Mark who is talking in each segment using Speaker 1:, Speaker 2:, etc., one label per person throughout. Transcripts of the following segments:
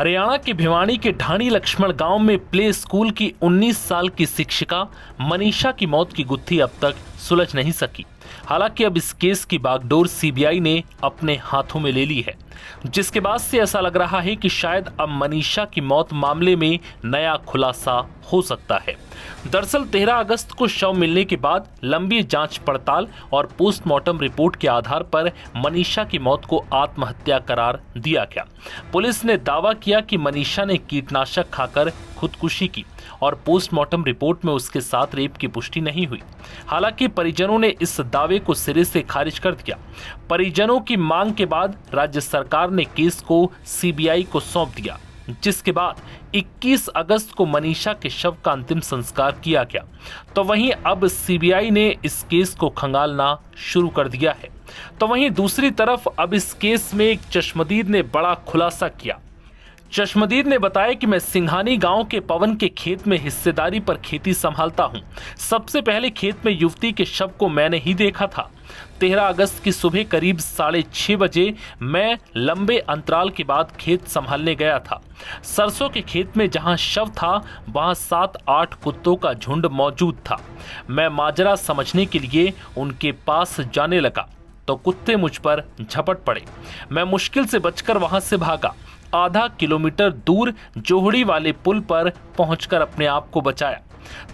Speaker 1: हरियाणा के भिवानी के ढाणी लक्ष्मण गांव में प्ले स्कूल की 19 साल की शिक्षिका मनीषा की मौत की गुत्थी अब तक सुलझ नहीं सकी। हालांकि अब इस केस की बागडोर सीबीआई ने अपने हाथों में ले ली है, जिसके बाद से ऐसा लग रहा है कि शायद अब मनीषा की मौत मामले में नया खुलासा हो सकता है। दरअसल 13 अगस्त को शव मिलने के बाद लंबी जांच पड़ताल और पोस्टमार्टम रिपोर्ट के आधार पर मनीषा की मौत को आत्महत्या करार दिया गया। पुलिस ने दावा किया कि मनीषा ने कीटनाशक खाकर खुदकुशी की और पोस्टमार्टम रिपोर्ट में उसके साथ रेप की पुष्टि नहीं हुई। हालांकि परिजनों ने इस दावे को सिरे से खारिज कर दिया। परिजनों की मांग के बाद राज्य सरकार ने केस को सीबीआई को सौंप दिया, जिसके बाद 21 अगस्त को मनीषा के शव का अंतिम संस्कार किया गया। तो वहीं अब सीबीआई ने इस केस को खंगालना शुरू कर दिया है। तो वहीं दूसरी तरफ अब इस केस में एक चश्मदीद ने बड़ा खुलासा किया। चश्मदीद ने बताया कि मैं सिंघानी गांव के पवन के खेत में हिस्सेदारी पर खेती संभालता हूं। सबसे पहले खेत में युवती के शव को मैंने ही देखा था। 13 अगस्त की सुबह करीब 6:30 बजे मैं लंबे अंतराल के बाद खेत संभालने गया था। सरसों के खेत में जहां शव था वहां 7-8 कुत्तों का झुंड मौजूद था। मैं माजरा समझने के लिए उनके पास जाने लगा तो कुत्ते मुझ पर झपट पड़े। मैं मुश्किल से बचकर वहां से भागा। आधा किलोमीटर दूर जोहड़ी वाले पुल पर पहुंचकर अपने आप को बचाया।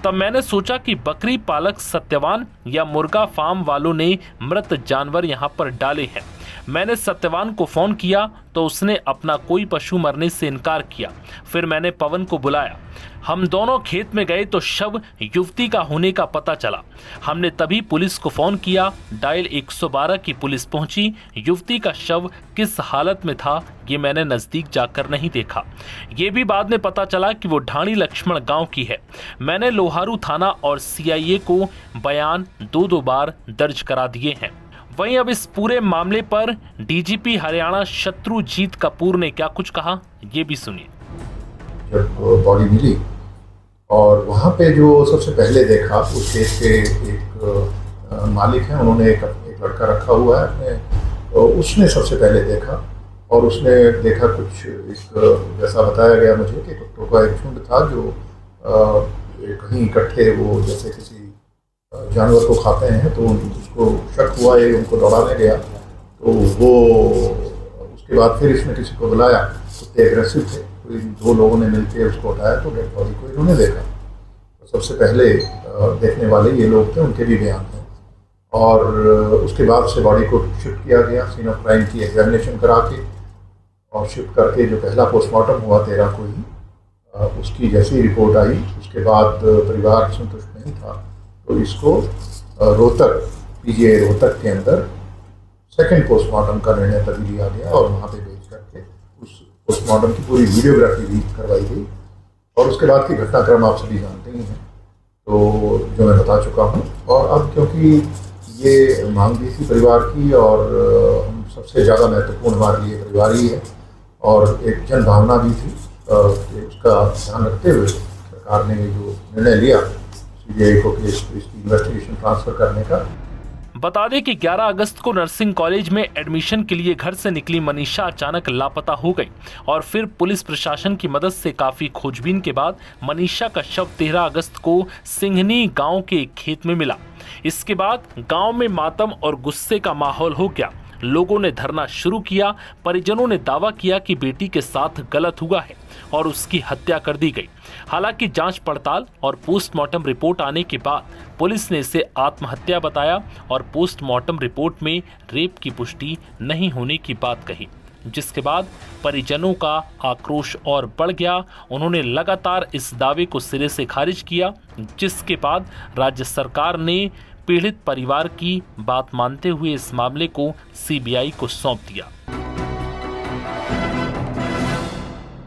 Speaker 1: तब मैंने सोचा कि बकरी पालक सत्यवान या मुर्गा फार्म वालों ने मृत जानवर यहां पर डाले हैं। मैंने सत्यवान को फोन किया तो उसने अपना कोई पशु मरने से इनकार किया। फिर मैंने पवन को बुलाया। हम दोनों खेत में गए तो शव युवती का होने का पता चला। हमने तभी पुलिस को फोन किया। डायल 112 की पुलिस पहुंची। युवती का शव किस हालत में था ये मैंने नजदीक जाकर नहीं देखा। ये भी बाद में पता चला कि वो ढाणी लक्ष्मण गांव की है। मैंने लोहारू थाना और सीआईए को बयान 2-2 बार दर्ज करा दिए हैं। वहीं अब इस पूरे मामले पर डीजीपी हरियाणा शत्रुजीत कपूर ने क्या कुछ कहा ये भी सुनिए।
Speaker 2: जब बॉडी मिली और वहाँ पे जो सबसे पहले देखा उस केस के एक मालिक हैं, उन्होंने एक लड़का रखा हुआ है अपने, तो उसने सबसे पहले देखा और उसने देखा कुछ जैसा बताया गया मुझे कि कुत्तों का एक झुंड था जो कहीं इकट्ठे वो जैसे किसी जानवर को खाते हैं, तो उसको शक हुआ ये उनको दौड़ाने गया। तो वो उसके बाद फिर इसने किसी को बुलाया, कुत्ते एग्रेसिव थे, तो इन 2 लोगों ने मिलकर उसको उठाया तो डेड बॉडी को इन्होंने देखा। तो सबसे पहले देखने वाले ये लोग थे, उनके भी बयान हैं। और उसके बाद से बॉडी को शिफ्ट किया गया, सीन ऑफ क्राइम की एग्जामिनेशन करा के और शिफ्ट करके जो पहला पोस्टमार्टम हुआ 13 को ही, उसकी जैसी रिपोर्ट आई उसके बाद परिवार संतुष्ट नहीं था, तो इसको रोहतक पीजीआई रोहतक के अंदर सेकंड पोस्टमार्टम का निर्णय तभी लिया गया और वहाँ पे भेज करके उस पोस्टमार्टम की पूरी वीडियोग्राफी भी करवाई गई। और उसके बाद की घटनाक्रम आप सभी जानते ही हैं, तो जो मैं बता चुका हूँ। और अब क्योंकि ये मांग भी थी परिवार की और हम सबसे ज़्यादा महत्वपूर्ण हमारे लिए परिवार ही है और एक जन भावना भी थी, उसका ध्यान रखते हुए सरकार ने जो निर्णय लिया सीबीआई को इसकी इन्वेस्टिगेशन ट्रांसफर करने का।
Speaker 1: बता दें कि 11 अगस्त को नर्सिंग कॉलेज में एडमिशन के लिए घर से निकली मनीषा अचानक लापता हो गई और फिर पुलिस प्रशासन की मदद से काफी खोजबीन के बाद मनीषा का शव 13 अगस्त को सिंघनी गांव के एक खेत में मिला। इसके बाद गांव में मातम और गुस्से का माहौल हो गया। लोगों ने धरना शुरू किया। परिजनों ने दावा किया कि बेटी के साथ गलत हुआ है और उसकी हत्या कर दी गई। हालांकि जांच पड़ताल और पोस्टमार्टम रिपोर्ट आने के बाद पुलिस ने इसे आत्महत्या बताया और पोस्टमार्टम रिपोर्ट में रेप की पुष्टि नहीं होने की बात कही, जिसके बाद परिजनों का आक्रोश और बढ़ गया। उन्होंने लगातार इस दावे को सिरे से खारिज किया, जिसके बाद राज्य सरकार ने पीड़ित परिवार की बात मानते हुए इस मामले को सीबीआई को सौंप दिया।